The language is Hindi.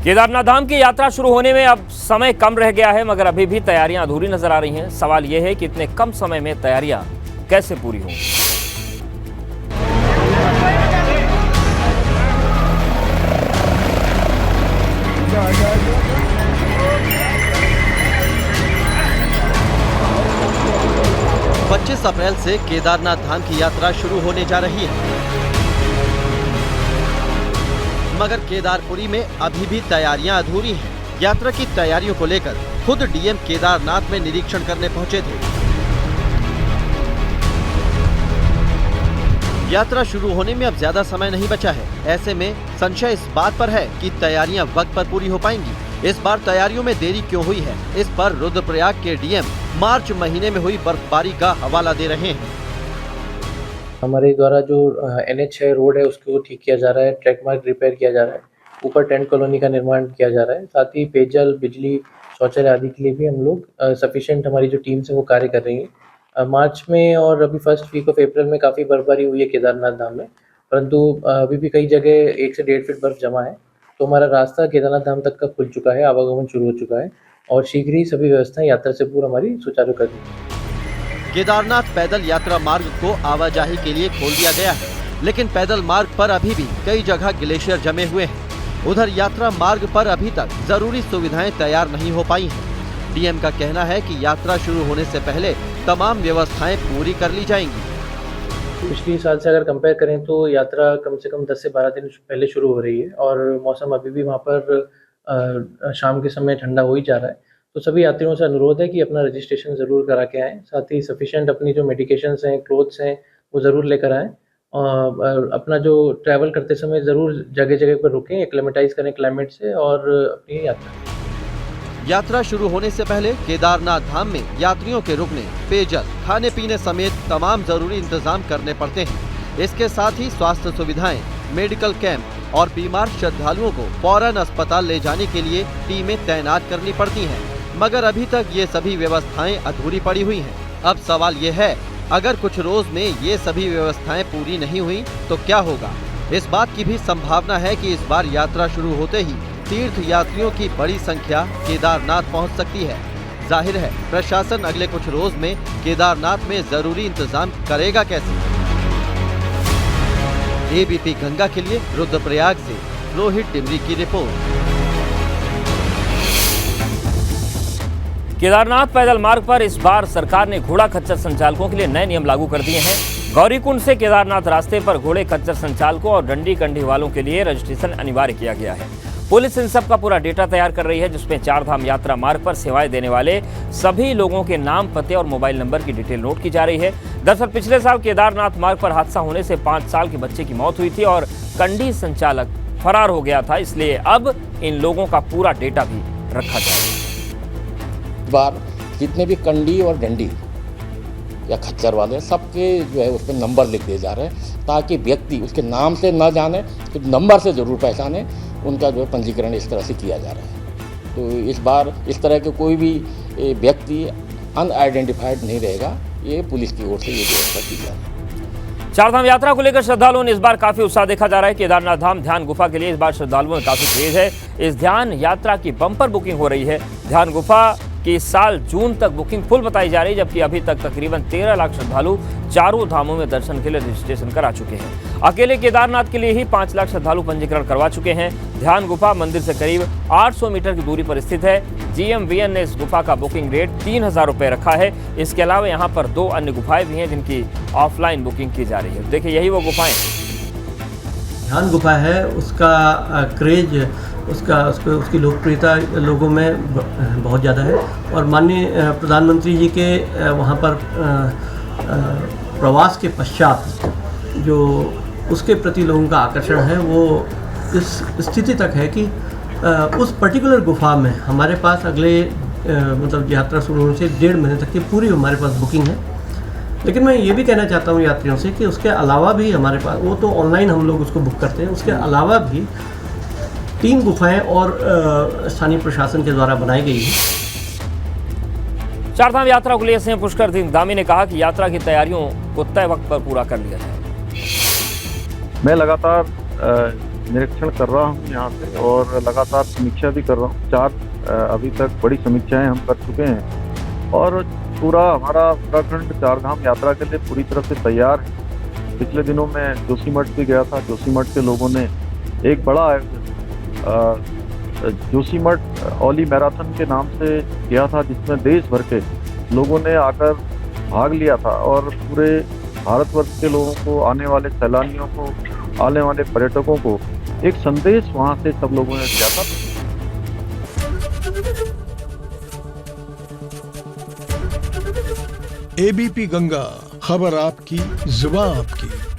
केदारनाथ धाम की यात्रा शुरू होने में अब समय कम रह गया है, मगर अभी भी तैयारियां अधूरी नजर आ रही हैं। सवाल यह है कि इतने कम समय में तैयारियां कैसे पूरी हों। पच्चीस अप्रैल से केदारनाथ धाम की यात्रा शुरू होने जा रही है, मगर केदारपुरी में अभी भी तैयारियां अधूरी हैं। यात्रा की तैयारियों को लेकर खुद डीएम केदारनाथ में निरीक्षण करने पहुंचे थे। यात्रा शुरू होने में अब ज्यादा समय नहीं बचा है। ऐसे में संशय इस बात पर है कि तैयारियां वक्त पर पूरी हो पाएंगी। इस बार तैयारियों में देरी क्यों हुई है, इस पर रुद्रप्रयाग के डीएम मार्च महीने में हुई बर्फबारी का हवाला दे रहे हैं। हमारे द्वारा जो NH6 रोड है उसको ठीक किया जा रहा है, ट्रैक मार्क रिपेयर किया जा रहा है, ऊपर टेंट कॉलोनी का निर्माण किया जा रहा है। साथ ही पेयजल, बिजली, शौचालय आदि के लिए भी हम लोग सफिशिएंट हमारी जो टीम्स है वो कार्य कर रही है। मार्च में और अभी फर्स्ट वीक ऑफ अप्रैल में काफ़ी बर्फबारी हुई है केदारनाथ धाम में, परंतु अभी भी कई जगह 1 से 1.5 फीट बर्फ जमा है। तो हमारा रास्ता केदारनाथ धाम तक का खुल चुका है, आवागमन शुरू हो चुका है और शीघ्र ही सभी व्यवस्थाएं यात्रा से पूर्व हमारी सुचारू कर दी। केदारनाथ पैदल यात्रा मार्ग को आवाजाही के लिए खोल दिया गया है, लेकिन पैदल मार्ग पर अभी भी कई जगह ग्लेशियर जमे हुए हैं। उधर यात्रा मार्ग पर अभी तक जरूरी सुविधाएं तैयार नहीं हो पाई हैं। डीएम का कहना है कि यात्रा शुरू होने से पहले तमाम व्यवस्थाएं पूरी कर ली जाएंगी। पिछले साल से अगर कंपेयर करें तो यात्रा कम से कम 10 से 12 दिन पहले शुरू हो रही है और मौसम अभी भी वहाँ पर शाम के समय ठंडा हो ही जा रहा है। तो सभी यात्रियों से अनुरोध है कि अपना रजिस्ट्रेशन ज़रूर करा के आएँ। साथ ही सफिशिएंट अपनी जो मेडिकेशंस हैं, क्लोथ्स हैं, वो ज़रूर लेकर आएँ। अपना जो ट्रैवल करते समय ज़रूर जगह जगह पर रुकें, एक्लेमेटाइज़ करें क्लाइमेट से और अपनी यात्रा शुरू होने से पहले केदारनाथ धाम में यात्रियों के रुकने, पेयजल, खाने पीने समेत तमाम जरूरी इंतजाम करने पड़ते हैं। इसके साथ ही स्वास्थ्य सुविधाएं, मेडिकल कैंप और बीमार श्रद्धालुओं को फौरन अस्पताल ले जाने के लिए टीमें तैनात करनी पड़ती हैं, मगर अभी तक ये सभी व्यवस्थाएं अधूरी पड़ी हुई हैं। अब सवाल ये है, अगर कुछ रोज में ये सभी व्यवस्थाएं पूरी नहीं हुई तो क्या होगा? इस बात की भी संभावना है कि इस बार यात्रा शुरू होते ही तीर्थ यात्रियों की बड़ी संख्या केदारनाथ पहुंच सकती है। जाहिर है प्रशासन अगले कुछ रोज में केदारनाथ में जरूरी इंतजाम करेगा कैसे? एबीपी गंगा के लिए रुद्रप्रयाग से रोहित डिमरी की रिपोर्ट। केदारनाथ पैदल मार्ग पर इस बार सरकार ने घोड़ा खच्चर संचालकों के लिए नए नियम लागू कर दिए हैं। गौरीकुंड से केदारनाथ रास्ते पर घोड़े खच्चर संचालकों और डंडी कंडी वालों के लिए रजिस्ट्रेशन अनिवार्य किया गया है। पुलिस इन सब का पूरा डेटा तैयार कर रही है, जिसमें चारधाम यात्रा मार्ग पर सेवाएं देने वाले सभी लोगों के नाम, पते और मोबाइल नंबर की डिटेल नोट की जा रही है। दरअसल पिछले साल केदारनाथ मार्ग पर हादसा होने से 5 साल के बच्चे की मौत हुई थी और कंडी संचालक फरार हो गया था, इसलिए अब इन लोगों का पूरा डेटा भी रखा जाएगा। बार जितने भी कंडी और डंडी या खच्चर वाले सबके जो है उस पर नंबर लिख दिए जा रहे हैं, ताकि व्यक्ति उसके नाम से न जाने तो नंबर से ज़रूर पहचाने। उनका जो है पंजीकरण इस तरह से किया जा रहा है। तो इस बार इस तरह के कोई भी व्यक्ति अनआइडेंटिफाइड नहीं रहेगा, ये पुलिस की ओर से ये व्यवस्था की जा रही है। चारधाम यात्रा को लेकर श्रद्धालुओं ने इस बार काफी उत्साह देखा जा रहा है। केदारनाथ धाम ध्यान गुफा के लिए इस बार श्रद्धालुओं में काफी क्रेज है। इस ध्यान यात्रा की बम्पर बुकिंग हो रही है। ध्यान गुफा की इस साल जून तक बुकिंग फुल बताई जा रही है, जबकि अभी तक तकरीबन 13 लाख श्रद्धालु चारों धामों में दर्शन के लिए रजिस्ट्रेशन करा चुके हैं। अकेले केदारनाथ के लिए ही 5 लाख श्रद्धालु पंजीकरण करवा चुके हैं। ध्यान गुफा मंदिर से करीब 800 मीटर की दूरी पर स्थित है। GMVN ने इस गुफा का बुकिंग रेट 3000 रुपये रखा है। इसके अलावा यहाँ पर 2 अन्य गुफाएं भी हैं जिनकी ऑफलाइन बुकिंग की जा रही है। देखिए यही वो गुफाएं। ध्यान गुफा है, उसका क्रेज, उसकी लोकप्रियता लोगों में बहुत ज़्यादा है और माननीय प्रधानमंत्री जी के वहाँ पर प्रवास के पश्चात जो उसके प्रति लोगों का आकर्षण है वो इस स्थिति तक है कि उस पर्टिकुलर गुफा में हमारे पास अगले मतलब यात्रा शुरू होने से 1.5 महीने तक की पूरी हमारे पास बुकिंग है। लेकिन मैं ये भी कहना चाहता हूँ यात्रियों से कि उसके अलावा भी हमारे पास, वो तो ऑनलाइन हम लोग उसको बुक करते हैं, उसके अलावा भी 3 गुफाएं और स्थानीय प्रशासन के द्वारा बनाई गई है। चारधाम यात्रा को लेकर पुष्कर सिंह धामी ने कहा कि यात्रा की तैयारियों को तय वक्त पर पूरा कर लिया जाए। मैं लगातार निरीक्षण कर रहा हूँ यहाँ से और लगातार समीक्षा भी कर रहा हूँ। 4 अभी तक बड़ी समीक्षाएं हम कर चुके हैं और पूरा हमारा उत्तराखंड चारधाम यात्रा के लिए पूरी तरह से तैयार है। पिछले दिनों में जोशीमठ भी गया था। जोशीमठ के लोगों ने एक बड़ा आयोजन जोशीमठ ओली मैराथन के नाम से किया था, जिसमें देश भर के लोगों ने आकर भाग लिया था और पूरे भारतवर्ष के लोगों को, आने वाले सैलानियों को, आने वाले पर्यटकों को एक संदेश वहां से सब लोगों ने दिया था। एबीपी गंगा, खबर आपकी, जुबान आपकी।